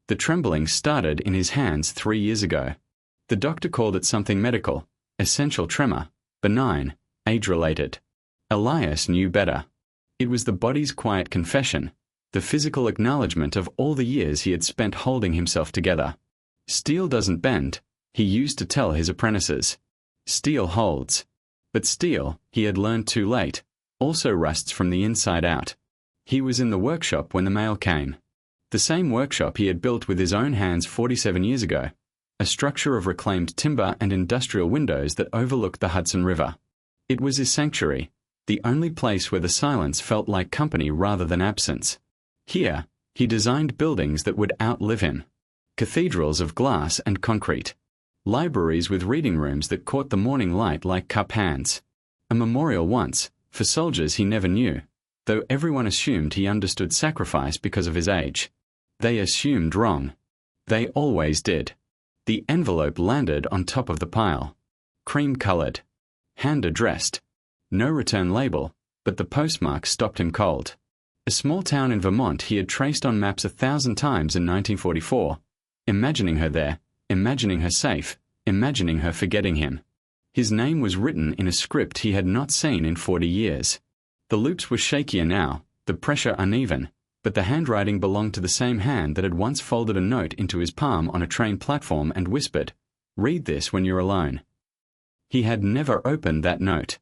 The trembling started in his hands 3 years ago. The doctor called it something medical, essential tremor, benign, age-related. Elias knew better. It was the body's quiet confession, the physical acknowledgement of all the years he had spent holding himself together. Steel doesn't bend, he used to tell his apprentices. Steel holds. But steel, he had learned too late, also rusts from the inside out. He was in the workshop when the mail came. The same workshop he had built with his own hands 47 years ago, a structure of reclaimed timber and industrial windows that overlooked the Hudson River. It was his sanctuary, the only place where the silence felt like company rather than absence. Here, he designed buildings that would outlive him. Cathedrals of glass and concrete. Libraries with reading rooms that caught the morning light like cup hands. A memorial once, for soldiers he never knew, though everyone assumed he understood sacrifice because of his age. They assumed wrong. They always did. The envelope landed on top of the pile. Cream-colored. Hand-addressed. No return label, but the postmark stopped him cold. A small town in Vermont he had traced on maps 1,000 times in 1944, imagining her there, imagining her safe, imagining her forgetting him. His name was written in a script he had not seen in 40 years. The loops were shakier now, the pressure uneven, but the handwriting belonged to the same hand that had once folded a note into his palm on a train platform and whispered, "Read this when you're alone." He had never opened that note.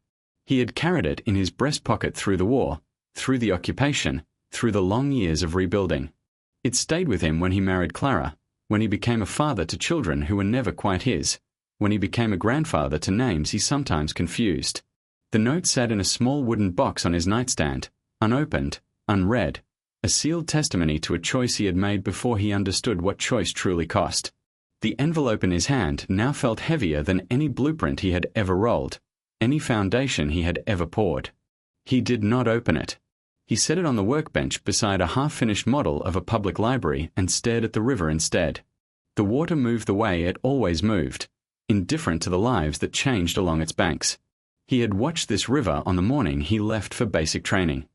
He had carried it in his breast pocket through the war, through the occupation, through the long years of rebuilding. It stayed with him when he married Clara, when he became a father to children who were never quite his, when he became a grandfather to names he sometimes confused. The note sat in a small wooden box on his nightstand, unopened, unread, a sealed testimony to a choice he had made before he understood what choice truly cost. The envelope in his hand now felt heavier than any blueprint he had ever rolled, any foundation he had ever poured. He did not open it. He set it on the workbench beside a half-finished model of a public library and stared at the river instead. The water moved the way it always moved, indifferent to the lives that changed along its banks. He had watched this river on the morning he left for basic training.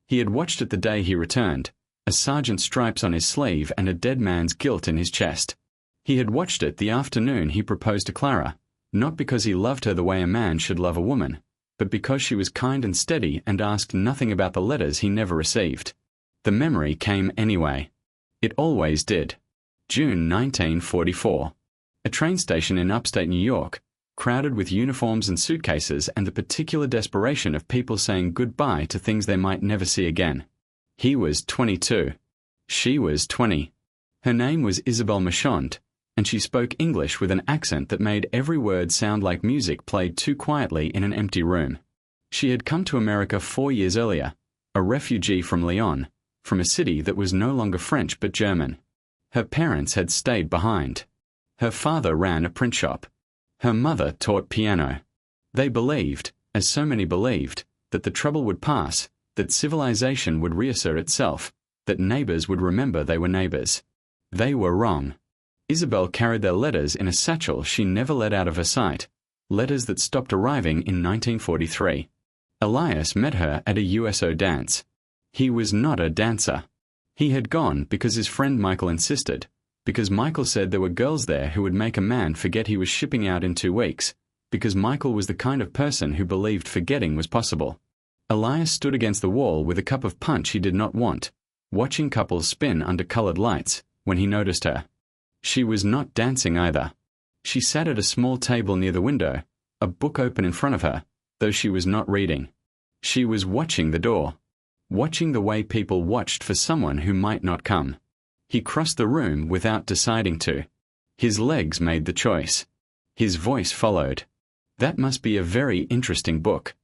He had watched it the day he returned, a sergeant's stripes on his sleeve and a dead man's guilt in his chest. He had watched it the afternoon he proposed to Clara, not because he loved her the way a man should love a woman, but because she was kind and steady and asked nothing about the letters he never received. The memory came anyway. It always did. June 1944. A train station in upstate New York, crowded with uniforms and suitcases and the particular desperation of people saying goodbye to things they might never see again. He was 22. She was 20. Her name was Isabel Machond, and she spoke English with an accent that made every word sound like music played too quietly in an empty room. She had come to America 4 years earlier, a refugee from Lyon, from a city that was no longer French but German. Her parents had stayed behind. Her father ran a print shop. Her mother taught piano. They believed, as so many believed, that the trouble would pass, that civilization would reassert itself, that neighbors would remember they were neighbors. They were wrong. Isabel carried their letters in a satchel she never let out of her sight, letters that stopped arriving in 1943. Elias met her at a USO dance. He was not a dancer. He had gone because his friend Michael insisted, because Michael said there were girls there who would make a man forget he was shipping out in 2 weeks, because Michael was the kind of person who believed forgetting was possible. Elias stood against the wall with a cup of punch he did not want, watching couples spin under colored lights, when he noticed her. She was not dancing either. She sat at a small table near the window, a book open in front of her, though she was not reading. She was watching the door, watching the way people watched for someone who might not come. He crossed the room without deciding to. His legs made the choice. His voice followed. That must be a very interesting book.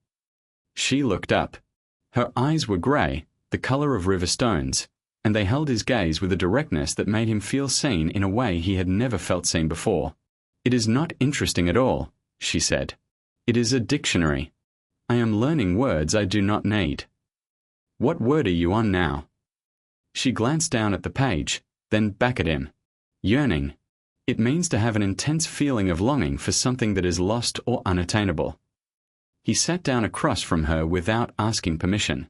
She looked up. Her eyes were grey, the color of river stones, and they held his gaze with a directness that made him feel seen in a way he had never felt seen before. "It is not interesting at all," she said. "It is a dictionary. I am learning words I do not need." "What word are you on now?" She glanced down at the page, then back at him. "Yearning. It means to have an intense feeling of longing for something that is lost or unattainable." He sat down across from her without asking permission.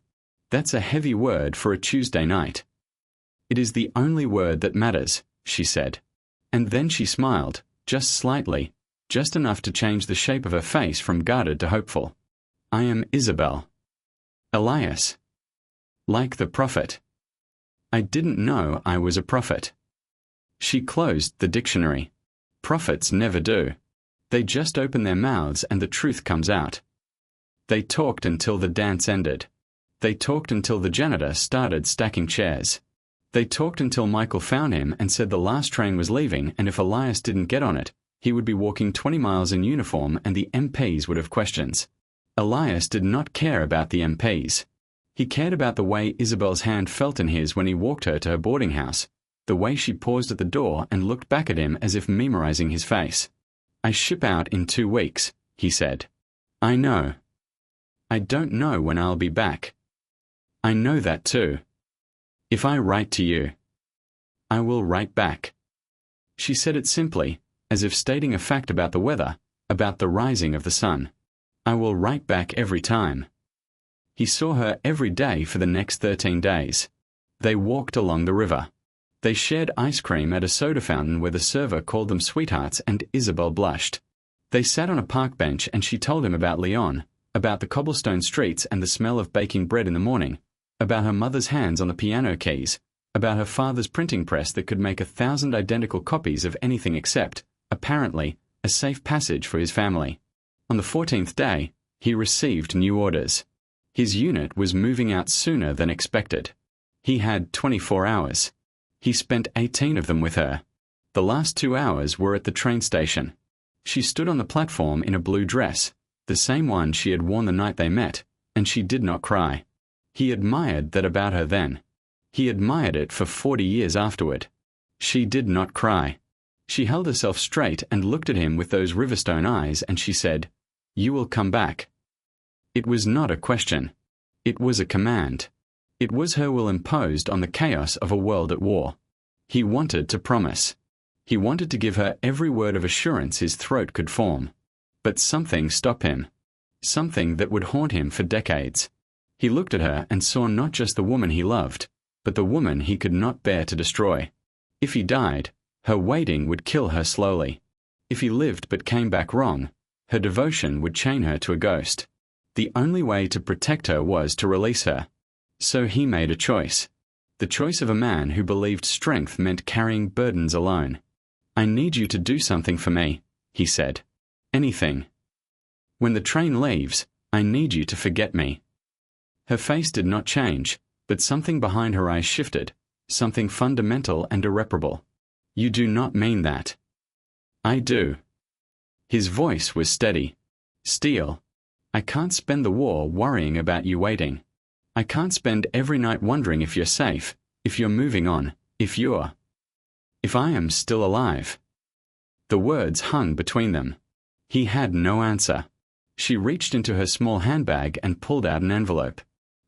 "That's a heavy word for a Tuesday night." "It is the only word that matters," she said. And then she smiled, just slightly, just enough to change the shape of her face from guarded to hopeful. I am Isabel. Elias. Like the prophet. I didn't know I was a prophet. She closed the dictionary. Prophets never do. They just open their mouths and the truth comes out. They talked until the dance ended. They talked until the janitor started stacking chairs. They talked until Michael found him and said the last train was leaving, and if Elias didn't get on it, he would be walking 20 miles in uniform and the MPs would have questions. Elias did not care about the MPs. He cared about the way Isabel's hand felt in his when he walked her to her boarding house, the way she paused at the door and looked back at him as if memorizing his face. I ship out in 2 weeks, he said. I know. I don't know when I'll be back. I know that too. If I write to you, I will write back. She said it simply, as if stating a fact about the weather, about the rising of the sun. I will write back every time. He saw her every day for the next 13 days. They walked along the river. They shared ice cream at a soda fountain where the server called them sweethearts and Isabel blushed. They sat on a park bench and she told him about Lyon, about the cobblestone streets and the smell of baking bread in the morning, about her mother's hands on the piano keys, about her father's printing press that could make 1,000 identical copies of anything except, apparently, a safe passage for his family. On the 14th day, he received new orders. His unit was moving out sooner than expected. He had 24 hours. He spent 18 of them with her. The last 2 hours were at the train station. She stood on the platform in a blue dress, the same one she had worn the night they met, and she did not cry. He admired that about her then. He admired it for 40 years afterward. She did not cry. She held herself straight and looked at him with those Riverstone eyes, and she said, "You will come back." It was not a question. It was a command. It was her will imposed on the chaos of a world at war. He wanted to promise. He wanted to give her every word of assurance his throat could form. But something stopped him. Something that would haunt him for decades. He looked at her and saw not just the woman he loved, but the woman he could not bear to destroy. If he died, her waiting would kill her slowly. If he lived but came back wrong, her devotion would chain her to a ghost. The only way to protect her was to release her. So he made a choice. The choice of a man who believed strength meant carrying burdens alone. "I need you to do something for me," he said. "Anything. When the train leaves, I need you to forget me." Her face did not change, but something behind her eyes shifted, something fundamental and irreparable. "You do not mean that." "I do." His voice was steady. "Steel. I can't spend the war worrying about you waiting. I can't spend every night wondering if you're safe, if you're moving on, if I am still alive." The words hung between them. He had no answer. She reached into her small handbag and pulled out an envelope.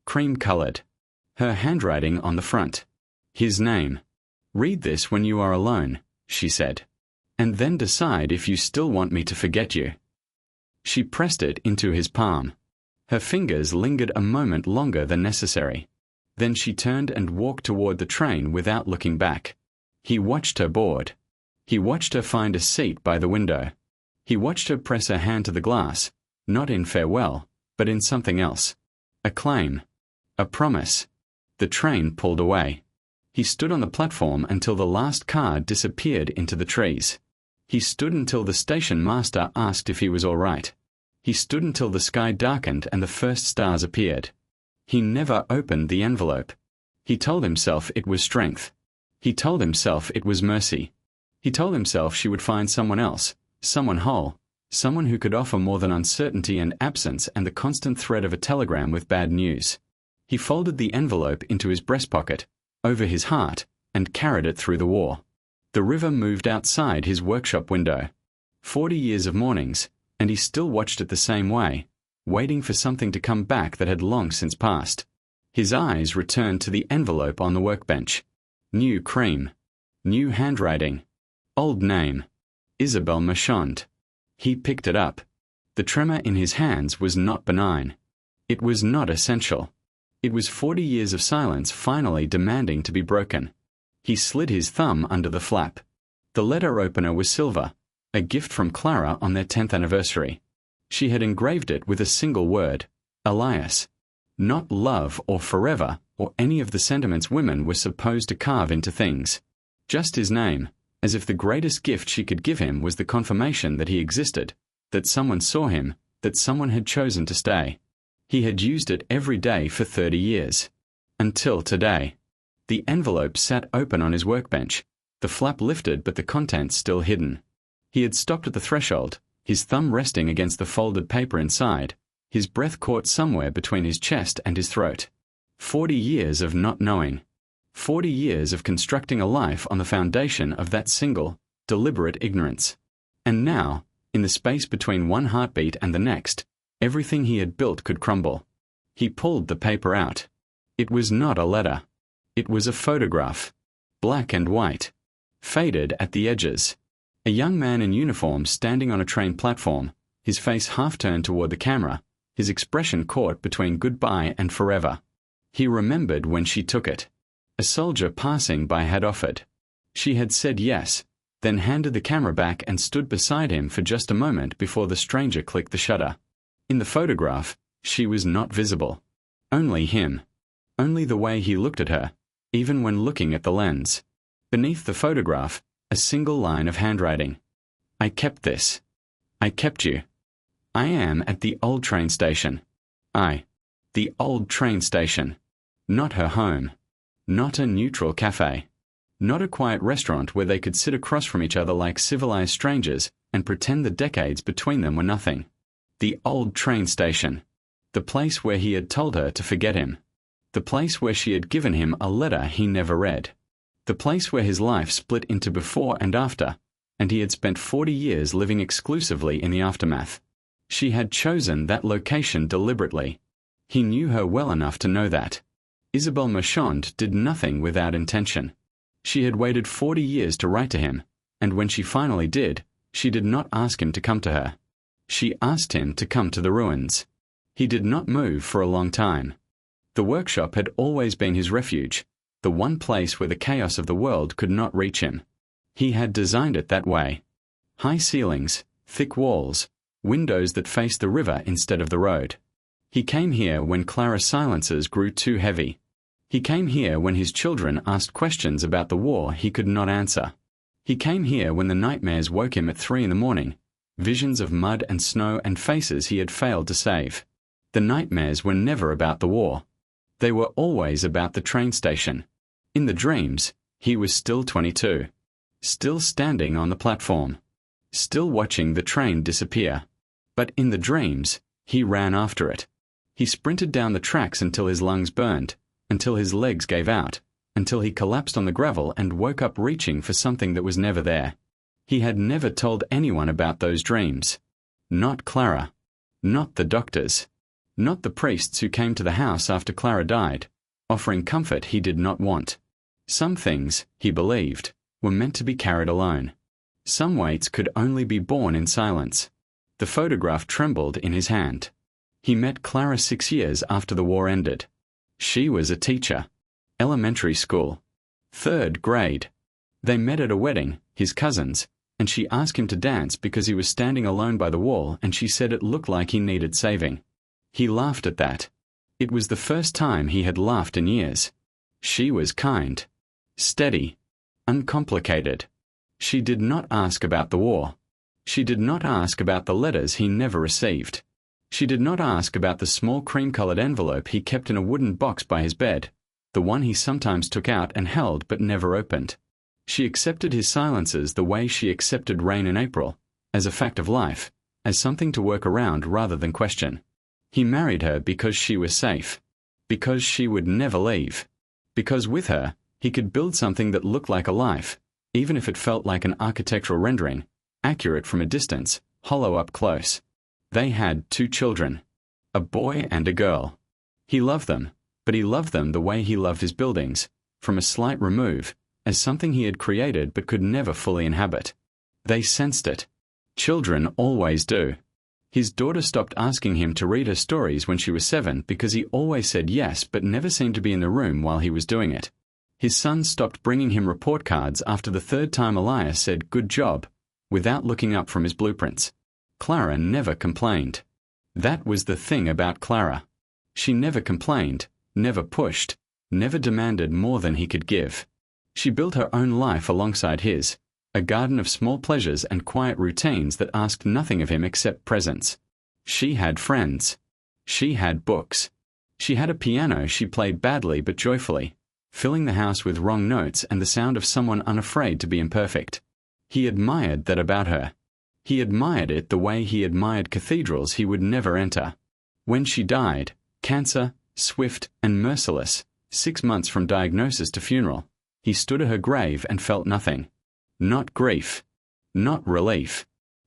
Cream-colored. Her handwriting on the front. His name. "Read this when you are alone," she said. "And then decide if you still want me to forget you." She pressed it into his palm. Her fingers lingered a moment longer than necessary. Then she turned and walked toward the train without looking back. He watched her board. He watched her find a seat by the window. He watched her press her hand to the glass, not in farewell, but in something else. A claim. A promise. The train pulled away. He stood on the platform until the last car disappeared into the trees. He stood until the station master asked if he was all right. He stood until the sky darkened and the first stars appeared. He never opened the envelope. He told himself it was strength. He told himself it was mercy. He told himself she would find someone else, someone whole, someone who could offer more than uncertainty and absence and the constant threat of a telegram with bad news. He folded the envelope into his breast pocket, over his heart, and carried it through the war. The river moved outside his workshop window. 40 years of mornings, and he still watched it the same way, waiting for something to come back that had long since passed. His eyes returned to the envelope on the workbench. New cream. New handwriting. Old name. Isabel Marchand. He picked it up. The tremor in his hands was not benign. It was not essential. It was 40 years of silence finally demanding to be broken. He slid his thumb under the flap. The letter opener was silver, a gift from Clara on their 10th anniversary. She had engraved it with a single word, Elias. Not love or forever or any of the sentiments women were supposed to carve into things. Just his name, as if the greatest gift she could give him was the confirmation that he existed, that someone saw him, that someone had chosen to stay. He had used it every day for 30 years. Until today. The envelope sat open on his workbench, the flap lifted but the contents still hidden. He had stopped at the threshold, his thumb resting against the folded paper inside, his breath caught somewhere between his chest and his throat. 40 years of not knowing. 40 years of constructing a life on the foundation of that single, deliberate ignorance. And now, in the space between one heartbeat and the next, everything he had built could crumble. He pulled the paper out. It was not a letter. It was a photograph. Black and white. Faded at the edges. A young man in uniform standing on a train platform, his face half turned toward the camera, his expression caught between goodbye and forever. He remembered when she took it. A soldier passing by had offered. She had said yes, then handed the camera back and stood beside him for just a moment before the stranger clicked the shutter. In the photograph, she was not visible. Only him. Only the way he looked at her, even when looking at the lens. Beneath the photograph, a single line of handwriting. I kept this. I kept you. I am at the old train station. The old train station. Not her home. Not a neutral cafe. Not a quiet restaurant where they could sit across from each other like civilized strangers and pretend the decades between them were nothing. The old train station. The place where he had told her to forget him. The place where she had given him a letter he never read. The place where his life split into before and after, and he had spent 40 years living exclusively in the aftermath. She had chosen that location deliberately. He knew her well enough to know that. Isabelle Marchand did nothing without intention. She had waited 40 years to write to him, and when she finally did, she did not ask him to come to her. She asked him to come to the ruins. He did not move for a long time. The workshop had always been his refuge, the one place where the chaos of the world could not reach him. He had designed it that way. High ceilings, thick walls, windows that faced the river instead of the road. He came here when Clara's silences grew too heavy. He came here when his children asked questions about the war he could not answer. He came here when the nightmares woke him at 3 a.m, visions of mud and snow and faces he had failed to save. The nightmares were never about the war. They were always about the train station. In the dreams, he was still 22. Still standing on the platform. Still watching the train disappear. But in the dreams, he ran after it. He sprinted down the tracks until his lungs burned, until his legs gave out, until he collapsed on the gravel and woke up reaching for something that was never there. He had never told anyone about those dreams. Not Clara. Not the doctors. Not the priests who came to the house after Clara died, offering comfort he did not want. Some things, he believed, were meant to be carried alone. Some weights could only be borne in silence. The photograph trembled in his hand. He met Clara 6 years after the war ended. She was a teacher. Elementary school. 3rd grade. They met at a wedding, his cousins, and she asked him to dance because he was standing alone by the wall and she said it looked like he needed saving. He laughed at that. It was the first time he had laughed in years. She was kind. Steady. Uncomplicated. She did not ask about the war. She did not ask about the letters he never received. She did not ask about the small cream-colored envelope he kept in a wooden box by his bed, the one he sometimes took out and held but never opened. She accepted his silences the way she accepted rain in April, as a fact of life, as something to work around rather than question. He married her because she was safe, because she would never leave, because with her, he could build something that looked like a life, even if it felt like an architectural rendering, accurate from a distance, hollow up close. They had 2 children, a boy and a girl. He loved them, but he loved them the way he loved his buildings, from a slight remove, as something he had created but could never fully inhabit. They sensed it. Children always do. His daughter stopped asking him to read her stories when she was 7 because he always said yes but never seemed to be in the room while he was doing it. His son stopped bringing him report cards after the third time Elias said, "Good job," without looking up from his blueprints. Clara never complained. That was the thing about Clara. She never complained, never pushed, never demanded more than he could give. She built her own life alongside his, a garden of small pleasures and quiet routines that asked nothing of him except presence. She had friends. She had books. She had a piano she played badly but joyfully, filling the house with wrong notes and the sound of someone unafraid to be imperfect. He admired that about her. He admired it the way he admired cathedrals he would never enter. When she died, cancer, swift and merciless, 6 months from diagnosis to funeral, he stood at her grave and felt nothing. Not grief. Not relief.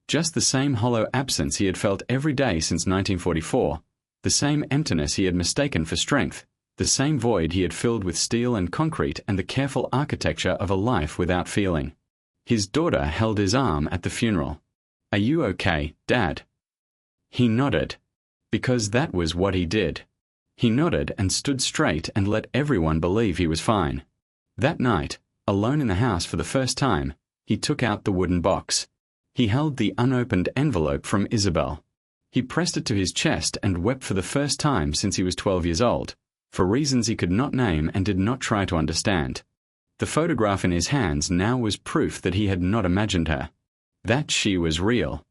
Just the same hollow absence he had felt every day since 1944, the same emptiness he had mistaken for strength, the same void he had filled with steel and concrete and the careful architecture of a life without feeling. His daughter held his arm at the funeral. "Are you okay, Dad?" He nodded, because that was what he did. He nodded and stood straight and let everyone believe he was fine. That night, alone in the house for the first time, he took out the wooden box. He held the unopened envelope from Isabel. He pressed it to his chest and wept for the first time since he was 12 years old, for reasons he could not name and did not try to understand. The photograph in his hands now was proof that he had not imagined her. That she was real.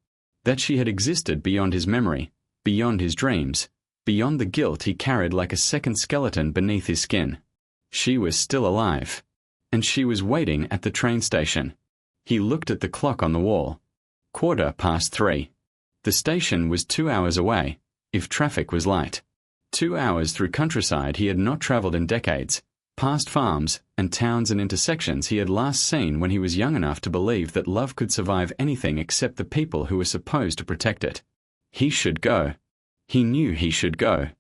That she had existed beyond his memory, beyond his dreams, beyond the guilt he carried like a second skeleton beneath his skin. She was still alive. And she was waiting at the train station. He looked at the clock on the wall. 3:15. The station was 2 hours away, if traffic was light. 2 hours through countryside he had not travelled in decades, past farms and towns and intersections he had last seen when he was young enough to believe that love could survive anything except the people who were supposed to protect it. He should go. He knew he should go.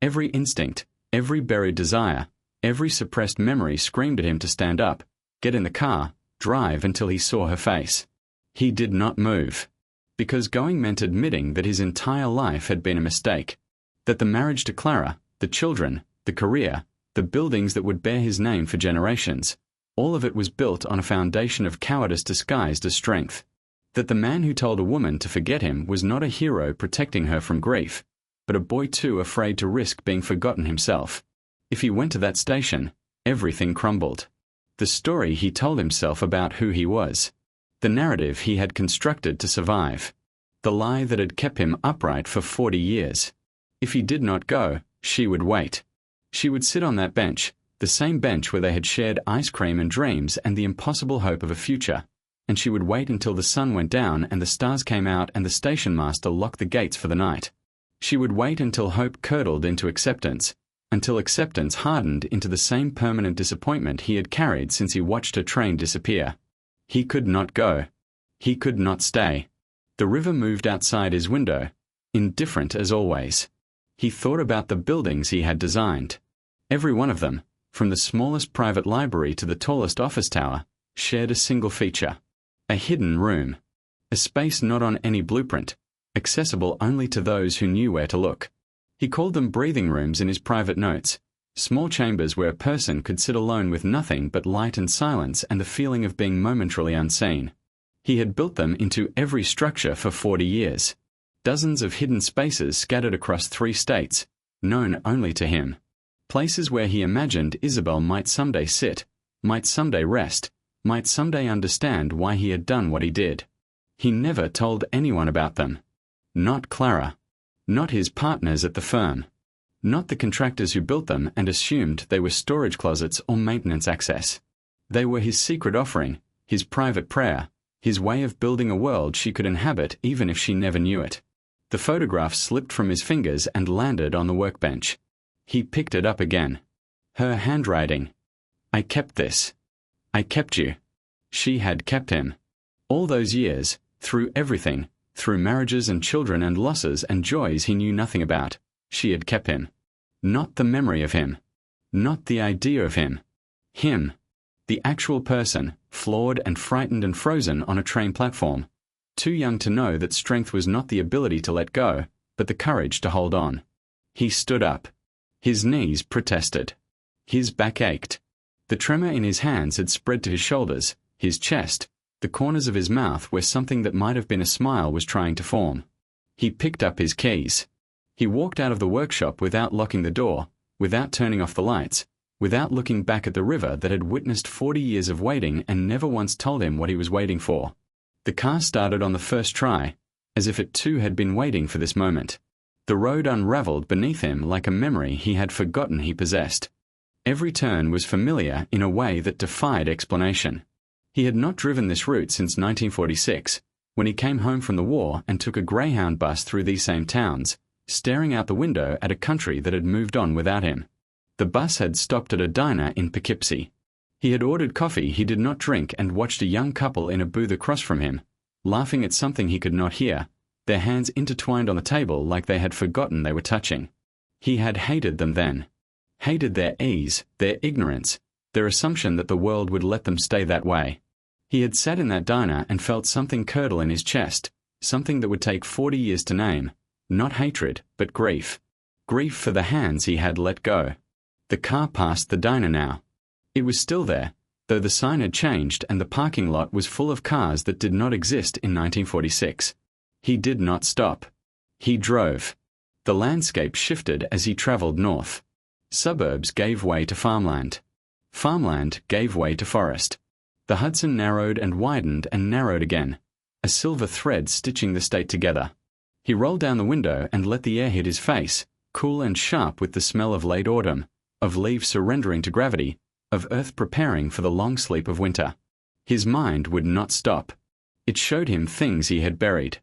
Every instinct, every buried desire, every suppressed memory screamed at him to stand up, get in the car, drive until he saw her face. He did not move. Because going meant admitting that his entire life had been a mistake. That the marriage to Clara, the children, the career, the buildings that would bear his name for generations, all of it was built on a foundation of cowardice disguised as strength. That the man who told a woman to forget him was not a hero protecting her from grief, but a boy too afraid to risk being forgotten himself. If he went to that station, everything crumbled. The story he told himself about who he was. The narrative he had constructed to survive. The lie that had kept him upright for 40 years. If he did not go, she would wait. She would sit on that bench, the same bench where they had shared ice cream and dreams and the impossible hope of a future, and she would wait until the sun went down and the stars came out and the station master locked the gates for the night. She would wait until hope curdled into acceptance, until acceptance hardened into the same permanent disappointment he had carried since he watched her train disappear. He could not go. He could not stay. The river moved outside his window, indifferent as always. He thought about the buildings he had designed. Every one of them, from the smallest private library to the tallest office tower, shared a single feature. A hidden room. A space not on any blueprint, accessible only to those who knew where to look. He called them breathing rooms in his private notes, small chambers where a person could sit alone with nothing but light and silence and the feeling of being momentarily unseen. He had built them into every structure for 40 years. Dozens of hidden spaces scattered across 3 states, known only to him. Places where he imagined Isabel might someday sit, might someday rest, might someday understand why he had done what he did. He never told anyone about them. Not Clara. Not his partners at the firm. Not the contractors who built them and assumed they were storage closets or maintenance access. They were his secret offering, his private prayer, his way of building a world she could inhabit even if she never knew it. The photograph slipped from his fingers and landed on the workbench. He picked it up again. Her handwriting. "I kept this. I kept you." She had kept him. All those years, through everything, through marriages and children and losses and joys he knew nothing about, she had kept him. Not the memory of him. Not the idea of him. Him. The actual person, flawed and frightened and frozen on a train platform. Too young to know that strength was not the ability to let go, but the courage to hold on. He stood up. His knees protested. His back ached. The tremor in his hands had spread to his shoulders, his chest, the corners of his mouth where something that might have been a smile was trying to form. He picked up his keys. He walked out of the workshop without locking the door, without turning off the lights, without looking back at the river that had witnessed 40 years of waiting and never once told him what he was waiting for. The car started on the first try, as if it too had been waiting for this moment. The road unraveled beneath him like a memory he had forgotten he possessed. Every turn was familiar in a way that defied explanation. He had not driven this route since 1946, when he came home from the war and took a Greyhound bus through these same towns, staring out the window at a country that had moved on without him. The bus had stopped at a diner in Poughkeepsie. He had ordered coffee he did not drink and watched a young couple in a booth across from him, laughing at something he could not hear, their hands intertwined on the table like they had forgotten they were touching. He had hated them then. Hated their ease, their ignorance, their assumption that the world would let them stay that way. He had sat in that diner and felt something curdle in his chest, something that would take 40 years to name, not hatred, but grief. Grief for the hands he had let go. The car passed the diner now. It was still there, though the sign had changed and the parking lot was full of cars that did not exist in 1946. He did not stop. He drove. The landscape shifted as he traveled north. Suburbs gave way to farmland. Farmland gave way to forest. The Hudson narrowed and narrowed again, a silver thread stitching the state together. He rolled down the window and let the air hit his face, cool and sharp with the smell of late autumn, of leaves surrendering to gravity, of earth preparing for the long sleep of winter. His mind would not stop. It showed him things he had buried.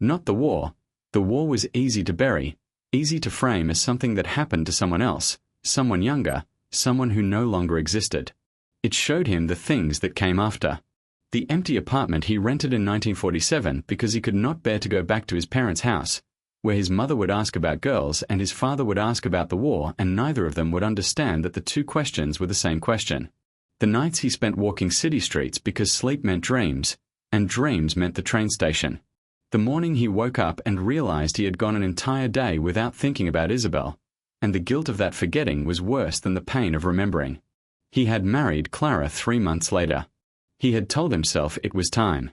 Not the war. The war was easy to bury, easy to frame as something that happened to someone else, someone younger, someone who no longer existed. It showed him the things that came after. The empty apartment he rented in 1947 because he could not bear to go back to his parents' house, where his mother would ask about girls and his father would ask about the war, and neither of them would understand that the two questions were the same question. The nights he spent walking city streets because sleep meant dreams, and dreams meant the train station. The morning he woke up and realized he had gone an entire day without thinking about Isabel, and the guilt of that forgetting was worse than the pain of remembering. He had married Clara 3 months later. He had told himself it was time.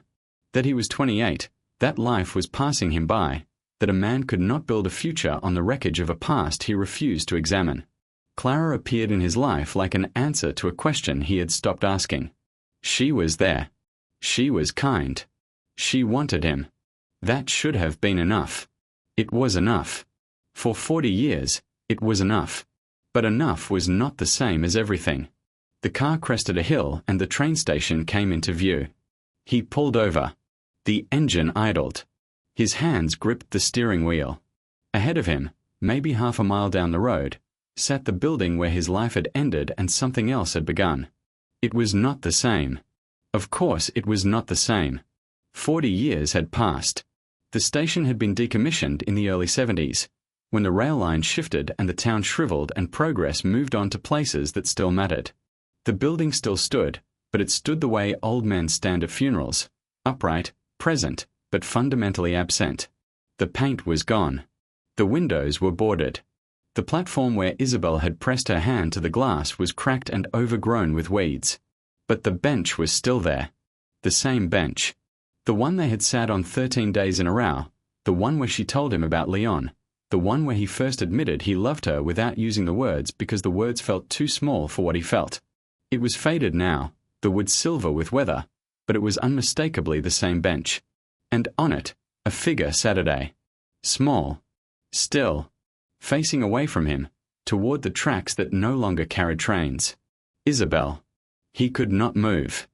That he was 28, that life was passing him by, that a man could not build a future on the wreckage of a past he refused to examine. Clara appeared in his life like an answer to a question he had stopped asking. She was there. She was kind. She wanted him. That should have been enough. It was enough. For 40 years, it was enough. But enough was not the same as everything. The car crested a hill and the train station came into view. He pulled over. The engine idled. His hands gripped the steering wheel. Ahead of him, maybe half a mile down the road, sat the building where his life had ended and something else had begun. It was not the same. Of course it was not the same. 40 years had passed. The station had been decommissioned in the early 70s, when the rail line shifted and the town shriveled and progress moved on to places that still mattered. The building still stood, but it stood the way old men stand at funerals, upright, present, but fundamentally absent. The paint was gone. The windows were boarded. The platform where Isabel had pressed her hand to the glass was cracked and overgrown with weeds. But the bench was still there. The same bench. The one they had sat on 13 days in a row, the one where she told him about Leon, the one where he first admitted he loved her without using the words because the words felt too small for what he felt. It was faded now, the wood silver with weather, but it was unmistakably the same bench. And on it, a figure Saturday. Small. Still. Facing away from him, toward the tracks that no longer carried trains. Isabel. He could not move.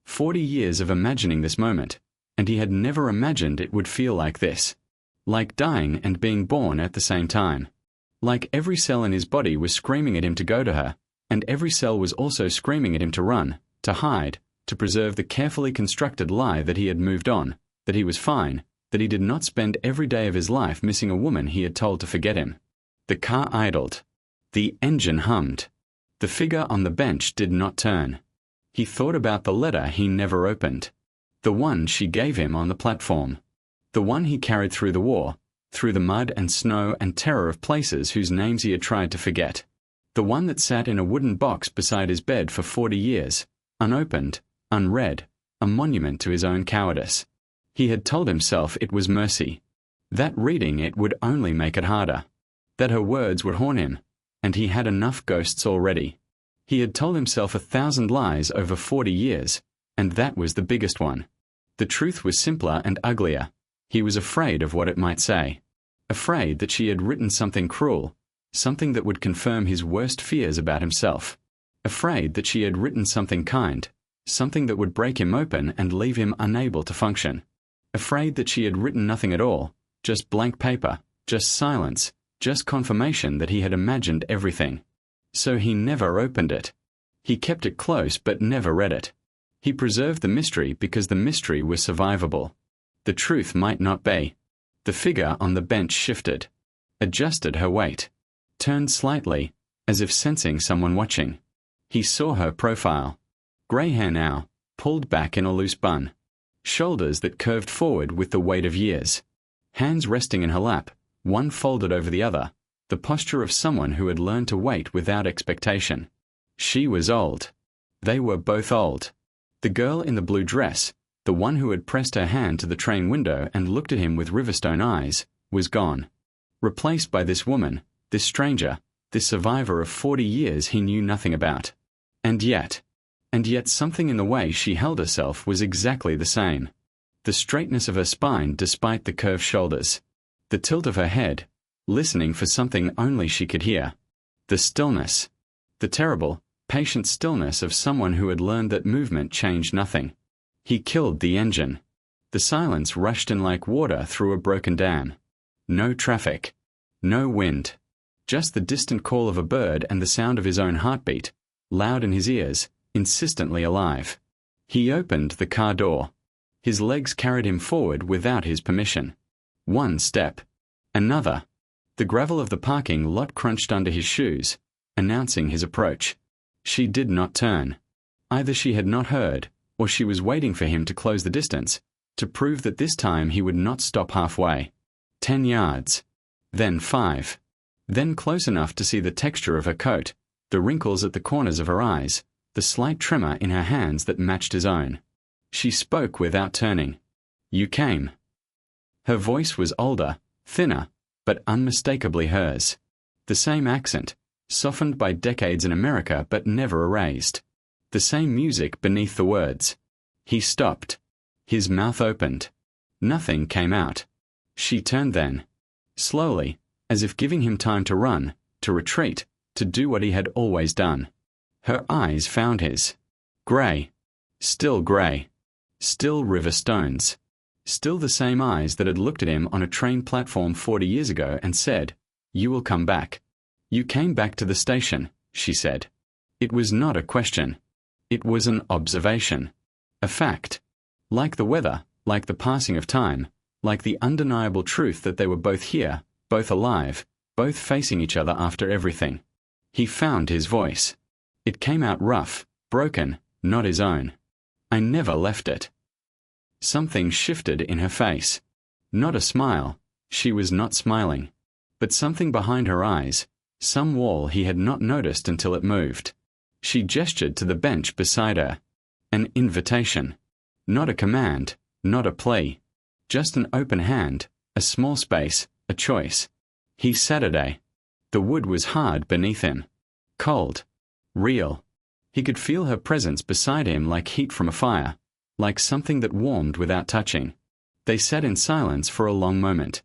40 years of imagining this moment, and he had never imagined it would feel like this. Like dying and being born at the same time. Like every cell in his body was screaming at him to go to her, and every cell was also screaming at him to run, to hide, to preserve the carefully constructed lie that he had moved on, that he was fine, that he did not spend every day of his life missing a woman he had told to forget him. The car idled. The engine hummed. The figure on the bench did not turn. He thought about the letter he never opened. The one she gave him on the platform. The one he carried through the war, through the mud and snow and terror of places whose names he had tried to forget. The one that sat in a wooden box beside his bed for 40 years, unopened, unread, a monument to his own cowardice. He had told himself it was mercy. That reading it would only make it harder. That her words would haunt him, and he had enough ghosts already. He had told himself 1,000 lies over 40 years, and that was the biggest one. The truth was simpler and uglier. He was afraid of what it might say. Afraid that she had written something cruel, something that would confirm his worst fears about himself. Afraid that she had written something kind, something that would break him open and leave him unable to function. Afraid that she had written nothing at all, just blank paper, just silence, just confirmation that he had imagined everything. So he never opened it. He kept it close but never read it. He preserved the mystery because the mystery was survivable. The truth might not be. The figure on the bench shifted, adjusted her weight, turned slightly, as if sensing someone watching. He saw her profile. Grey hair now, pulled back in a loose bun. Shoulders that curved forward with the weight of years. Hands resting in her lap, one folded over the other, the posture of someone who had learned to wait without expectation. She was old. They were both old. The girl in the blue dress, the one who had pressed her hand to the train window and looked at him with Riverstone eyes, was gone. Replaced by this woman, this stranger, this survivor of 40 years he knew nothing about. And yet something in the way she held herself was exactly the same. The straightness of her spine despite the curved shoulders. The tilt of her head, listening for something only she could hear. The stillness. The terrible, patient stillness of someone who had learned that movement changed nothing. He killed the engine. The silence rushed in like water through a broken dam. No traffic. No wind. Just the distant call of a bird and the sound of his own heartbeat, loud in his ears, insistently alive. He opened the car door. His legs carried him forward without his permission. One step. Another. The gravel of the parking lot crunched under his shoes, announcing his approach. She did not turn. Either she had not heard, or she was waiting for him to close the distance, to prove that this time he would not stop halfway. 10 yards. Then 5. Then close enough to see the texture of her coat, the wrinkles at the corners of her eyes, the slight tremor in her hands that matched his own. She spoke without turning. You came. Her voice was older, thinner, but unmistakably hers. The same accent, softened by decades in America but never erased. The same music beneath the words. He stopped. His mouth opened. Nothing came out. She turned then. Slowly, as if giving him time to run, to retreat, to do what he had always done. Her eyes found his. Grey. Still grey. Still river stones. Still the same eyes that had looked at him on a train platform 40 years ago and said, "You will come back." "You came back to the station," she said. It was not a question. It was an observation. A fact. Like the weather, like the passing of time, like the undeniable truth that they were both here, both alive, both facing each other after everything. He found his voice. It came out rough, broken, not his own. I never left it. Something shifted in her face. Not a smile. She was not smiling. But something behind her eyes, some wall he had not noticed until it moved. She gestured to the bench beside her. An invitation. Not a command, not a plea. Just an open hand, a small space, a choice. He Saturday. The wood was hard beneath him. Cold. Real. He could feel her presence beside him like heat from a fire, like something that warmed without touching. They sat in silence for a long moment.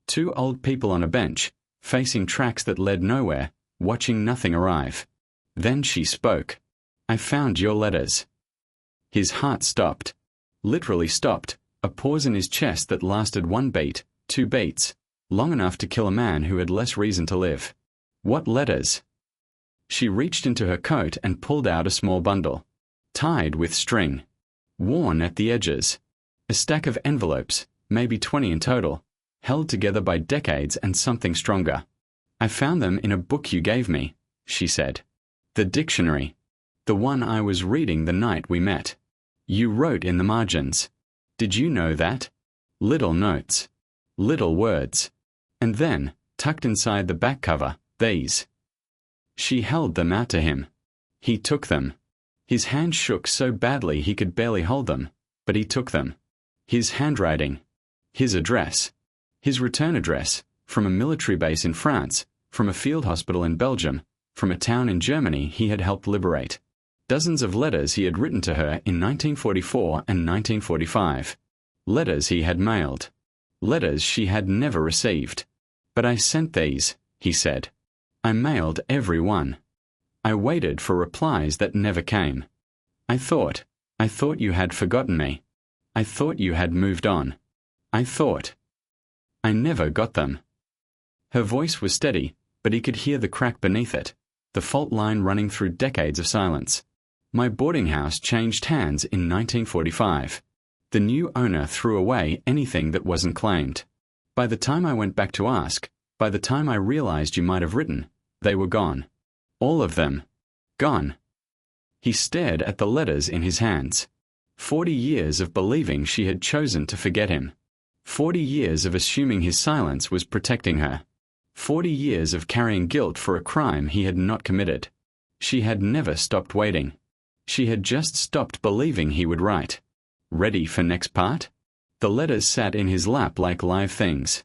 Two old people on a bench, facing tracks that led nowhere, watching nothing arrive. Then she spoke. I found your letters. His heart stopped. Literally stopped, a pause in his chest that lasted 1 beat, 2 beats, long enough to kill a man who had less reason to live. What letters? She reached into her coat and pulled out a small bundle. Tied with string. Worn at the edges. A stack of envelopes, maybe 20 in total, held together by decades and something stronger. I found them in a book you gave me, she said. The dictionary. The one I was reading the night we met. You wrote in the margins. Did you know that? Little notes. Little words. And then, tucked inside the back cover, these. She held them out to him. He took them. His hand shook so badly he could barely hold them, but he took them. His handwriting. His address. His return address, from a military base in France, from a field hospital in Belgium, from a town in Germany he had helped liberate. Dozens of letters he had written to her in 1944 and 1945. Letters he had mailed. Letters she had never received. "But I sent these," he said. "I mailed every one. I waited for replies that never came. I thought you had forgotten me. I thought you had moved on. I thought. I never got them." Her voice was steady, but he could hear the crack beneath it, the fault line running through decades of silence. "My boarding house changed hands in 1945. The new owner threw away anything that wasn't claimed. By the time I went back to ask, by the time I realized you might have written, they were gone. All of them. Gone." He stared at the letters in his hands. 40 years of believing she had chosen to forget him. 40 years of assuming his silence was protecting her. 40 years of carrying guilt for a crime he had not committed. She had never stopped waiting. She had just stopped believing he would write. Ready for next part? The letters sat in his lap like live things.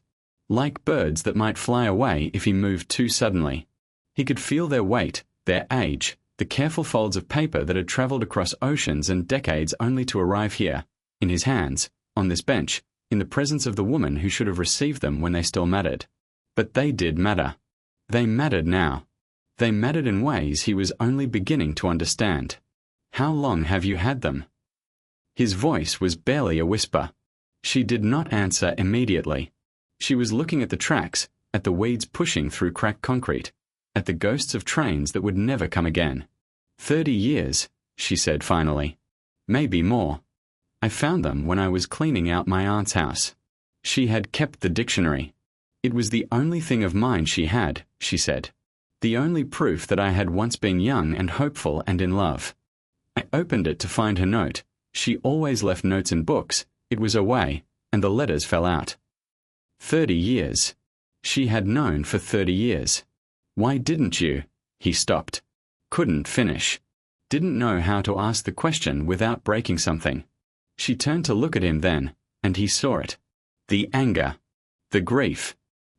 Like birds that might fly away if he moved too suddenly. He could feel their weight, their age, the careful folds of paper that had traveled across oceans and decades only to arrive here, in his hands, on this bench, in the presence of the woman who should have received them when they still mattered. But they did matter. They mattered now. They mattered in ways he was only beginning to understand. "How long have you had them?" His voice was barely a whisper. She did not answer immediately. She was looking at the tracks, at the weeds pushing through cracked concrete, at the ghosts of trains that would never come again. 30 years, she said finally. Maybe more. I found them when I was cleaning out my aunt's house. She had kept the dictionary. It was the only thing of mine she had, she said. The only proof that I had once been young and hopeful and in love. I opened it to find her note. She always left notes in books. It was away, and the letters fell out. 30 years. She had known for 30 years. Why didn't you? He stopped. Couldn't finish. Didn't know how to ask the question without breaking something. She turned to look at him then, and he saw it. The anger. The grief.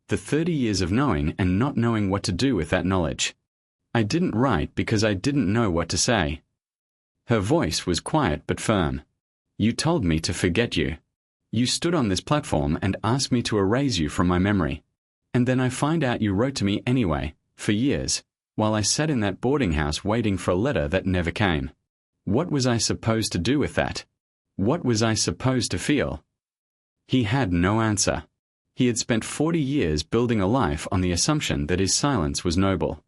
The 30 years of knowing and not knowing what to do with that knowledge. I didn't write because I didn't know what to say. Her voice was quiet but firm. You told me to forget you. You stood on this platform and asked me to erase you from my memory. And then I find out you wrote to me anyway, for years, while I sat in that boarding house waiting for a letter that never came. What was I supposed to do with that? What was I supposed to feel? He had no answer. He had spent 40 years building a life on the assumption that his silence was noble,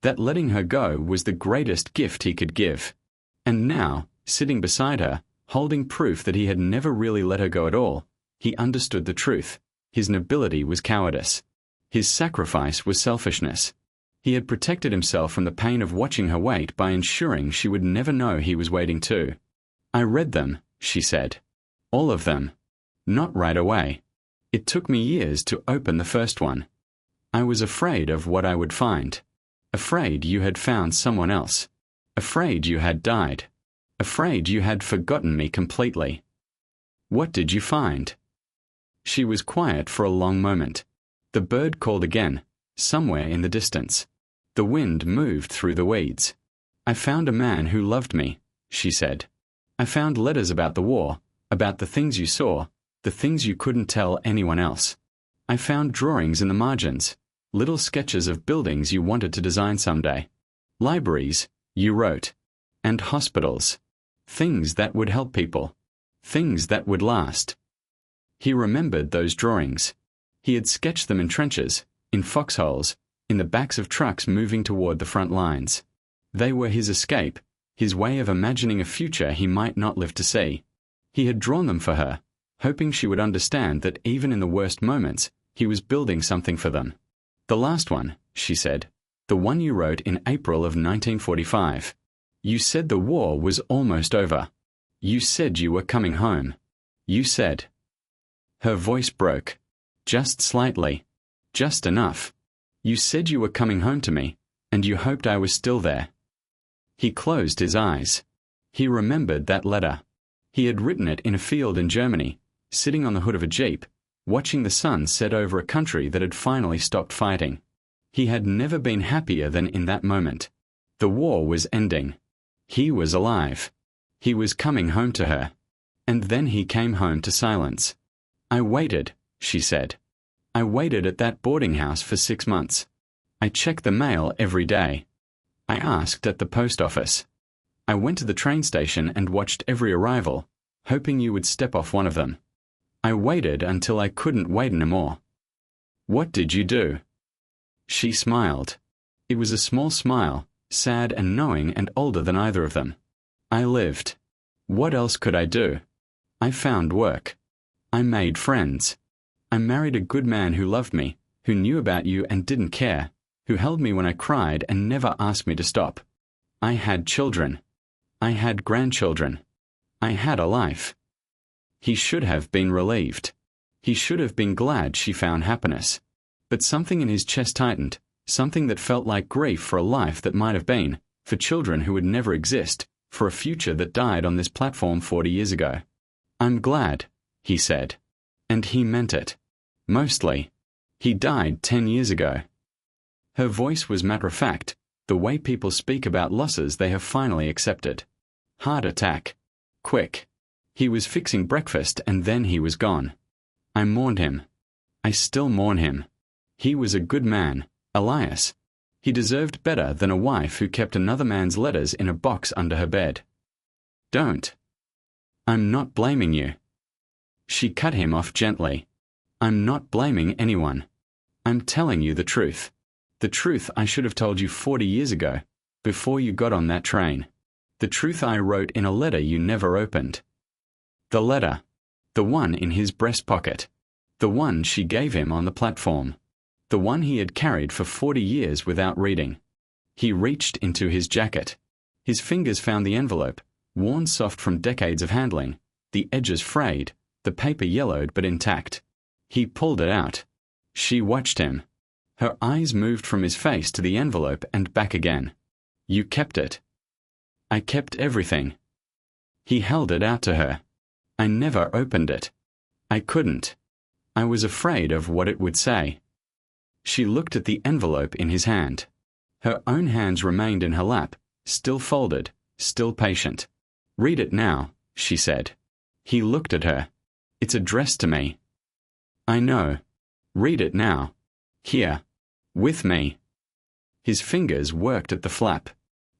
that letting her go was the greatest gift he could give. And now, sitting beside her, holding proof that he had never really let her go at all, he understood the truth. His nobility was cowardice. His sacrifice was selfishness. He had protected himself from the pain of watching her wait by ensuring she would never know he was waiting too. I read them, she said. All of them. Not right away. It took me years to open the first one. I was afraid of what I would find. Afraid you had found someone else. Afraid you had died. Afraid you had forgotten me completely. What did you find? She was quiet for a long moment. The bird called again, somewhere in the distance. The wind moved through the weeds. I found a man who loved me, she said. I found letters about the war, about the things you saw, the things you couldn't tell anyone else. I found drawings in the margins, little sketches of buildings you wanted to design someday. Libraries, you wrote. And hospitals. Things that would help people. Things that would last. He remembered those drawings. He had sketched them in trenches, in foxholes, in the backs of trucks moving toward the front lines. They were his escape, his way of imagining a future he might not live to see. He had drawn them for her, hoping she would understand that even in the worst moments, he was building something for them. The last one, she said, the one you wrote in April of 1945. You said the war was almost over. You said you were coming home. You said. Her voice broke. Just slightly. Just enough. You said you were coming home to me, And you hoped I was still there. He closed his eyes. He remembered that letter. He had written it in a field in Germany, sitting on the hood of a jeep, watching the sun set over a country that had finally stopped fighting. He had never been happier than in that moment. The war was ending. He was alive. He was coming home to her. And then he came home to silence. I waited, she said. I waited at that boarding house for 6 months. I checked the mail every day. I asked at the post office. I went to the train station and watched every arrival, hoping you would step off one of them. I waited until I couldn't wait anymore. What did you do? She smiled. It was a small smile, sad and knowing and older than either of them. I lived. What else could I do? I found work. I made friends. I married a good man who loved me, who knew about you and didn't care, who held me when I cried and never asked me to stop. I had children. I had grandchildren. I had a life. He should have been relieved. He should have been glad she found happiness. But something in his chest tightened, something that felt like grief for a life that might have been, for children who would never exist, for a future that died on this platform 40 years ago. I'm glad, he said. And he meant it. Mostly. He died 10 years ago. Her voice was matter-of-fact, the way people speak about losses they have finally accepted. Heart attack. Quick. He was fixing breakfast and then he was gone. I mourned him. I still mourn him. He was a good man, Elias. He deserved better than a wife who kept another man's letters in a box under her bed. Don't. I'm not blaming you. She cut him off gently. I'm not blaming anyone. I'm telling you the truth. The truth I should have told you 40 years ago, before you got on that train. The truth I wrote in a letter you never opened. The letter. The one in his breast pocket. The one she gave him on the platform. The one he had carried for 40 years without reading. He reached into his jacket. His fingers found the envelope, worn soft from decades of handling, the edges frayed, the paper yellowed but intact. He pulled it out. She watched him. Her eyes moved from his face to the envelope and back again. You kept it. I kept everything. He held it out to her. I never opened it. I couldn't. I was afraid of what it would say. She looked at the envelope in his hand. Her own hands remained in her lap, still folded, still patient. Read it now, she said. He looked at her. It's addressed to me. I know. Read it now. Here. With me. His fingers worked at the flap.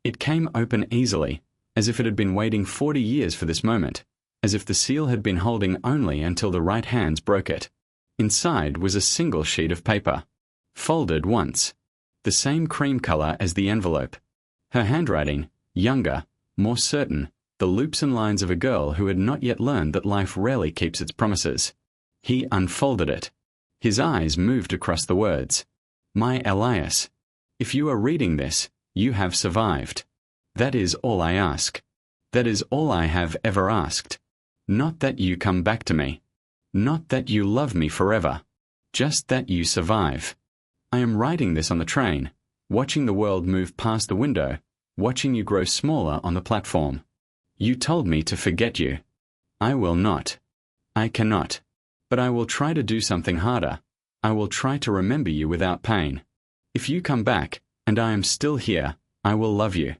It came open easily, as if it had been waiting 40 years for this moment, as if the seal had been holding only until the right hands broke it. Inside was a single sheet of paper. Folded once. The same cream color as the envelope. Her handwriting, younger, more certain, the loops and lines of a girl who had not yet learned that life rarely keeps its promises. He unfolded it. His eyes moved across the words. My Elias, if you are reading this, you have survived. That is all I ask. That is all I have ever asked. Not that you come back to me. Not that you love me forever. Just that you survive. I am writing this on the train, watching the world move past the window, watching you grow smaller on the platform. You told me to forget you. I will not. I cannot. But I will try to do something harder. I will try to remember you without pain. If you come back, and I am still here, I will love you.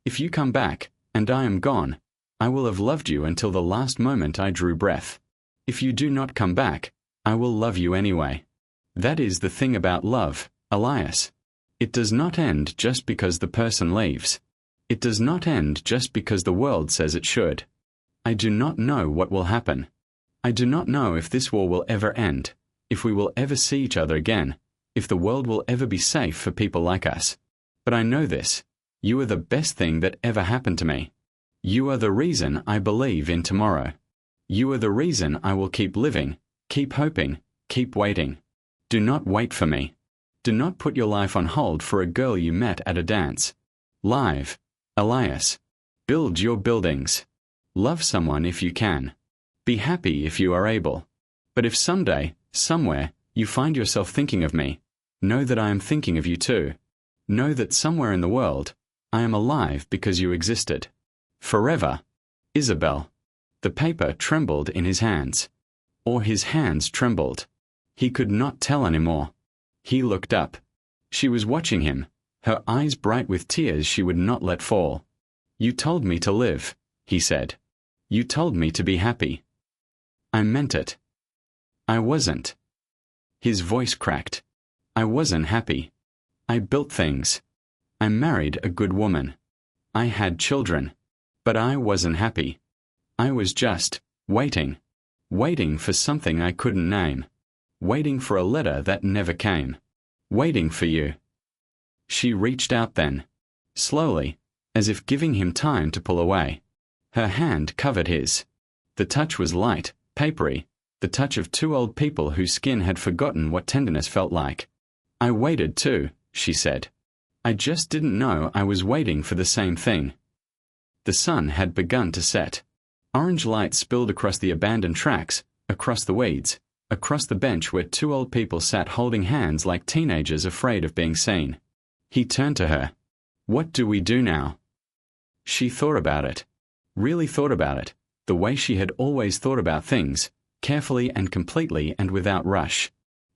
If you come back, and I am gone, I will have loved you until the last moment I drew breath. If you do not come back, I will love you anyway. That is the thing about love, Elias. It does not end just because the person leaves. It does not end just because the world says it should. I do not know what will happen. I do not know if this war will ever end, if we will ever see each other again, if the world will ever be safe for people like us. But I know this. You are the best thing that ever happened to me. You are the reason I believe in tomorrow. You are the reason I will keep living, keep hoping, keep waiting. Do not wait for me. Do not put your life on hold for a girl you met at a dance. Live, Elias. Build your buildings. Love someone if you can. Be happy if you are able. But if someday, somewhere, you find yourself thinking of me, know that I am thinking of you too. Know that somewhere in the world, I am alive because you existed. Forever. Isabel. The paper trembled in his hands. Or his hands trembled. He could not tell anymore. He looked up. She was watching him, her eyes bright with tears she would not let fall. You told me to live, he said. You told me to be happy. I meant it. I wasn't. His voice cracked. I wasn't happy. I built things. I married a good woman. I had children. But I wasn't happy. I was just waiting. Waiting for something I couldn't name. Waiting for a letter that never came. Waiting for you. She reached out then. Slowly, as if giving him time to pull away. Her hand covered his. The touch was light, papery, the touch of two old people whose skin had forgotten what tenderness felt like. I waited too, she said. I just didn't know I was waiting for the same thing. The sun had begun to set. Orange light spilled across the abandoned tracks, across the weeds, across the bench where two old people sat holding hands like teenagers afraid of being seen. He turned to her. What do we do now? She thought about it. Really thought about it, the way she had always thought about things, carefully and completely and without rush.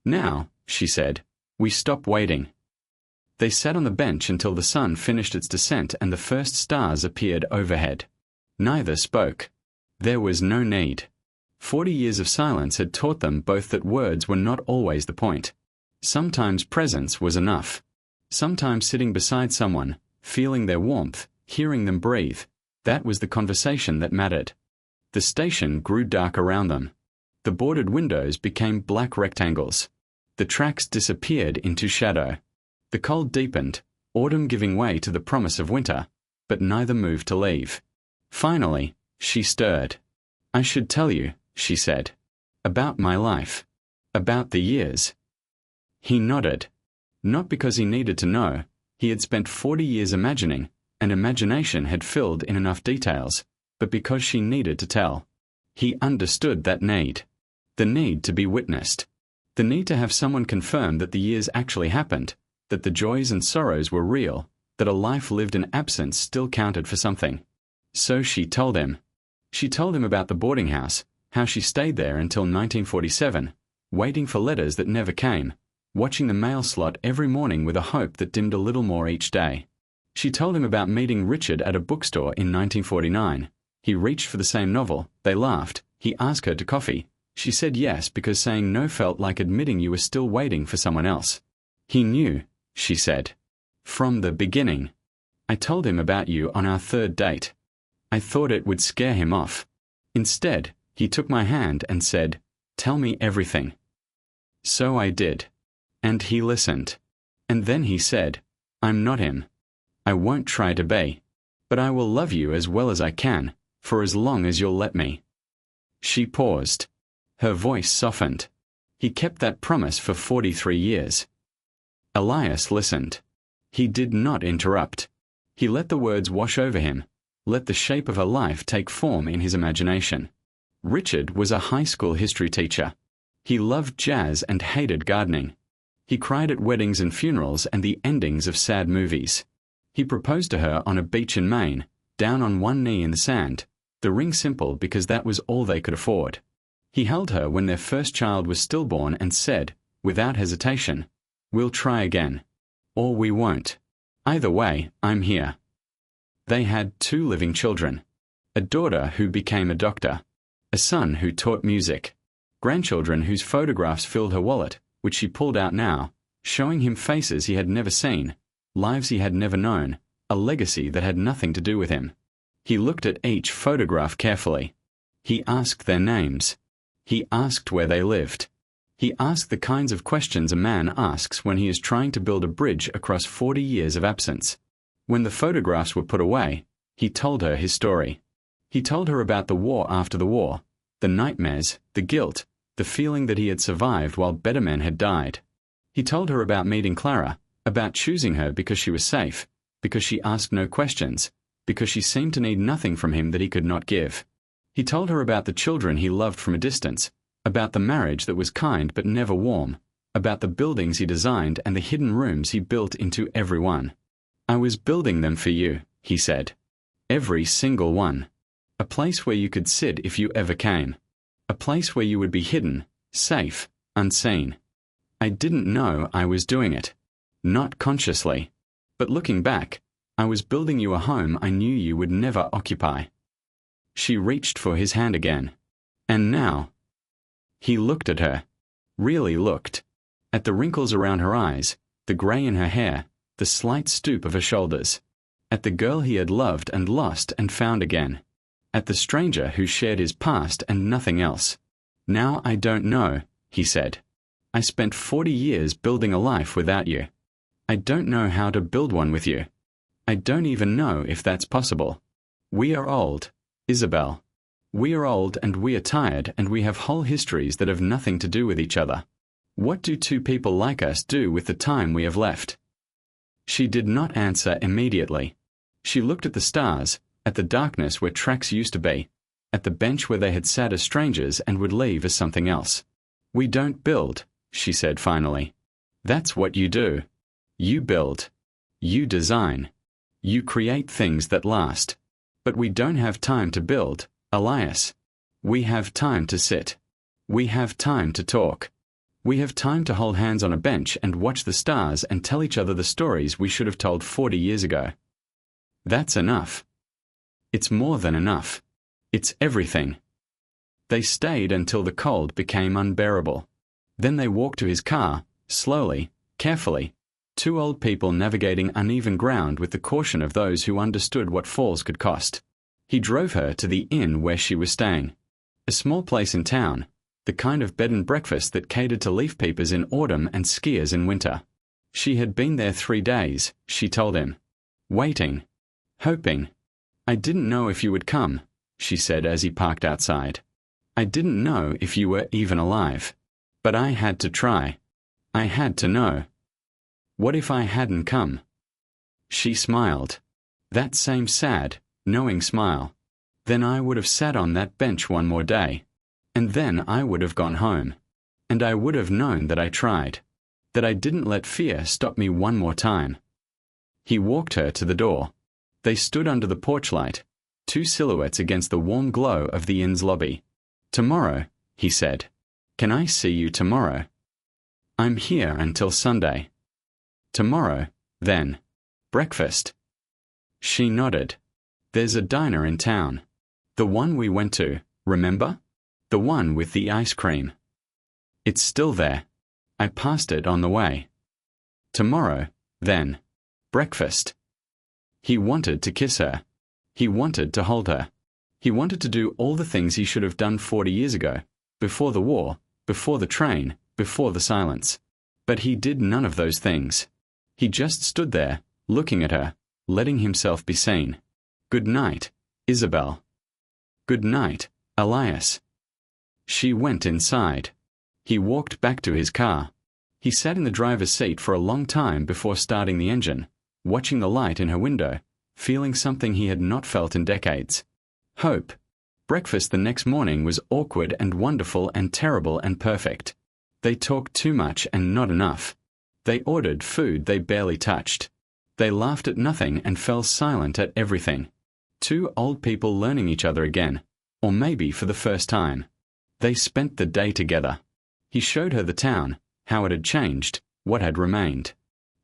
Now, she said, we stop waiting. They sat on the bench until the sun finished its descent and the first stars appeared overhead. Neither spoke. There was no need. 40 years of silence had taught them both that words were not always the point. Sometimes presence was enough. Sometimes sitting beside someone, feeling their warmth, hearing them breathe, that was the conversation that mattered. The station grew dark around them. The boarded windows became black rectangles. The tracks disappeared into shadow. The cold deepened, autumn giving way to the promise of winter, but neither moved to leave. Finally, she stirred. I should tell you, she said. About my life. About the years. He nodded. Not because he needed to know. He had spent 40 years imagining, and imagination had filled in enough details, but because she needed to tell. He understood that need. The need to be witnessed. The need to have someone confirm that the years actually happened, that the joys and sorrows were real, that a life lived in absence still counted for something. So she told him. She told him about the boarding house, how she stayed there until 1947, waiting for letters that never came, watching the mail slot every morning with a hope that dimmed a little more each day. She told him about meeting Richard at a bookstore in 1949. He reached for the same novel, they laughed, he asked her to coffee. She said yes because saying no felt like admitting you were still waiting for someone else. He knew, she said. From the beginning. I told him about you on our third date. I thought it would scare him off. Instead, he took my hand and said, tell me everything. So I did. And he listened. And then he said, I'm not him. I won't try to be. But I will love you as well as I can, for as long as you'll let me. She paused. Her voice softened. He kept that promise for 43 years. Elias listened. He did not interrupt. He let the words wash over him, let the shape of her life take form in his imagination. Richard was a high school history teacher. He loved jazz and hated gardening. He cried at weddings and funerals and the endings of sad movies. He proposed to her on a beach in Maine, down on one knee in the sand, the ring simple because that was all they could afford. He held her when their first child was stillborn and said, without hesitation, we'll try again. Or we won't. Either way, I'm here. They had 2 living children. A daughter who became a doctor. A son who taught music. Grandchildren whose photographs filled her wallet, which she pulled out now, showing him faces he had never seen, lives he had never known, a legacy that had nothing to do with him. He looked at each photograph carefully. He asked their names. He asked where they lived. He asked the kinds of questions a man asks when he is trying to build a bridge across 40 years of absence. When the photographs were put away, he told her his story. He told her about the war after the war, the nightmares, the guilt, the feeling that he had survived while better men had died. He told her about meeting Clara, about choosing her because she was safe, because she asked no questions, because she seemed to need nothing from him that he could not give. He told her about the children he loved from a distance, about the marriage that was kind but never warm, about the buildings he designed and the hidden rooms he built into every one. "I was building them for you," he said. "Every single one. A place where you could sit if you ever came. A place where you would be hidden, safe, unseen. I didn't know I was doing it. Not consciously. But looking back, I was building you a home I knew you would never occupy." She reached for his hand again. "And now?" He looked at her. Really looked. At the wrinkles around her eyes, the grey in her hair, the slight stoop of her shoulders. At the girl he had loved and lost and found again. At the stranger who shared his past and nothing else. "Now I don't know," he said. "I spent 40 years building a life without you. I don't know how to build one with you. I don't even know if that's possible. We are old, Isabel. We are old and we are tired and we have whole histories that have nothing to do with each other. What do two people like us do with the time we have left?" She did not answer immediately. She looked at the stars, at the darkness where tracks used to be, at the bench where they had sat as strangers and would leave as something else. "We don't build," she said finally. "That's what you do. You build. You design. You create things that last. But we don't have time to build, Elias. We have time to sit. We have time to talk. We have time to hold hands on a bench and watch the stars and tell each other the stories we should have told 40 years ago. That's enough. It's more than enough. It's everything." They stayed until the cold became unbearable. Then they walked to his car, slowly, carefully, two old people navigating uneven ground with the caution of those who understood what falls could cost. He drove her to the inn where she was staying. A small place in town, the kind of bed and breakfast that catered to leaf peepers in autumn and skiers in winter. She had been there 3 days, she told him. Waiting. Hoping. "I didn't know if you would come," she said as he parked outside. "I didn't know if you were even alive. But I had to try. I had to know. What if I hadn't come?" She smiled. That same sad, knowing smile. "Then I would have sat on that bench one more day. And then I would have gone home. And I would have known that I tried. That I didn't let fear stop me one more time." He walked her to the door. They stood under the porch light, two silhouettes against the warm glow of the inn's lobby. "Tomorrow," he said. "Can I see you tomorrow?" "I'm here until Sunday." "Tomorrow, then. Breakfast." She nodded. "There's a diner in town. The one we went to, remember? The one with the ice cream. It's still there. I passed it on the way." "Tomorrow, then. Breakfast." He wanted to kiss her. He wanted to hold her. He wanted to do all the things he should have done 40 years ago, before the war, before the train, before the silence. But he did none of those things. He just stood there, looking at her, letting himself be seen. "Good night, Isabel." "Good night, Elias." She went inside. He walked back to his car. He sat in the driver's seat for a long time before starting the engine, watching the light in her window, feeling something he had not felt in decades. Hope. Breakfast the next morning was awkward and wonderful and terrible and perfect. They talked too much and not enough. They ordered food they barely touched. They laughed at nothing and fell silent at everything. Two old people learning each other again, or maybe for the first time. They spent the day together. He showed her the town, how it had changed, what had remained.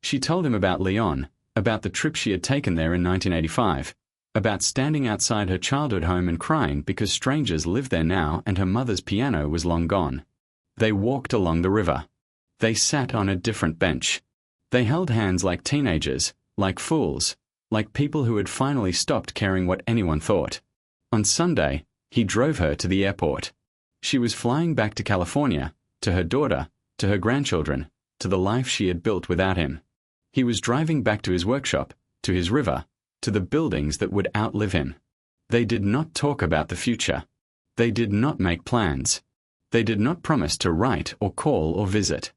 She told him about Lyon, about the trip she had taken there in 1985, about standing outside her childhood home and crying because strangers lived there now and her mother's piano was long gone. They walked along the river. They sat on a different bench. They held hands like teenagers, like fools, like people who had finally stopped caring what anyone thought. On Sunday, he drove her to the airport. She was flying back to California, to her daughter, to her grandchildren, to the life she had built without him. He was driving back to his workshop, to his river, to the buildings that would outlive him. They did not talk about the future. They did not make plans. They did not promise to write or call or visit.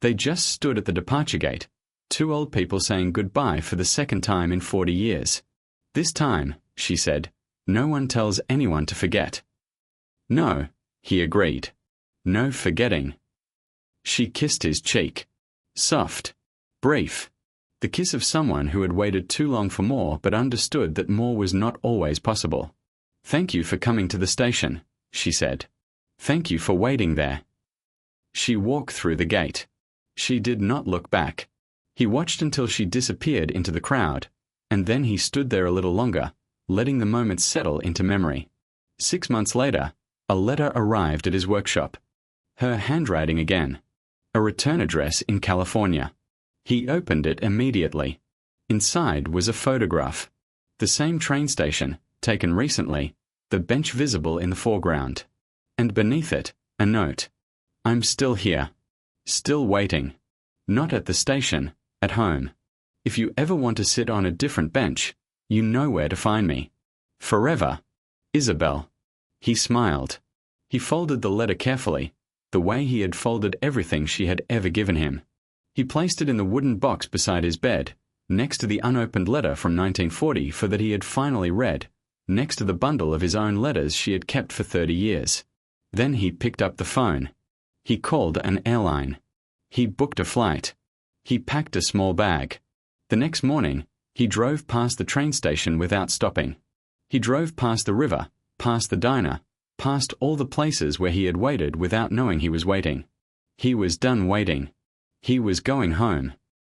They just stood at the departure gate, two old people saying goodbye for the second time in 40 years. "This time," she said, "no one tells anyone to forget." "No," he agreed. "No forgetting." She kissed his cheek. Soft. Brief. The kiss of someone who had waited too long for more but understood that more was not always possible. "Thank you for coming to the station," she said. "Thank you for waiting there." She walked through the gate. She did not look back. He watched until she disappeared into the crowd, and then he stood there a little longer, letting the moment settle into memory. 6 months later, a letter arrived at his workshop. Her handwriting again. A return address in California. He opened it immediately. Inside was a photograph. The same train station, taken recently, the bench visible in the foreground. And beneath it, a note. "I'm still here. Still waiting. Not at the station, at home. If you ever want to sit on a different bench, you know where to find me. Forever. Isabel." He smiled. He folded the letter carefully, the way he had folded everything she had ever given him. He placed it in the wooden box beside his bed, next to the unopened letter from 1940 for that he had finally read, next to the bundle of his own letters she had kept for 30 years. Then he picked up the phone. He called an airline. He booked a flight. He packed a small bag. The next morning, he drove past the train station without stopping. He drove past the river, past the diner, past all the places where he had waited without knowing he was waiting. He was done waiting. He was going home.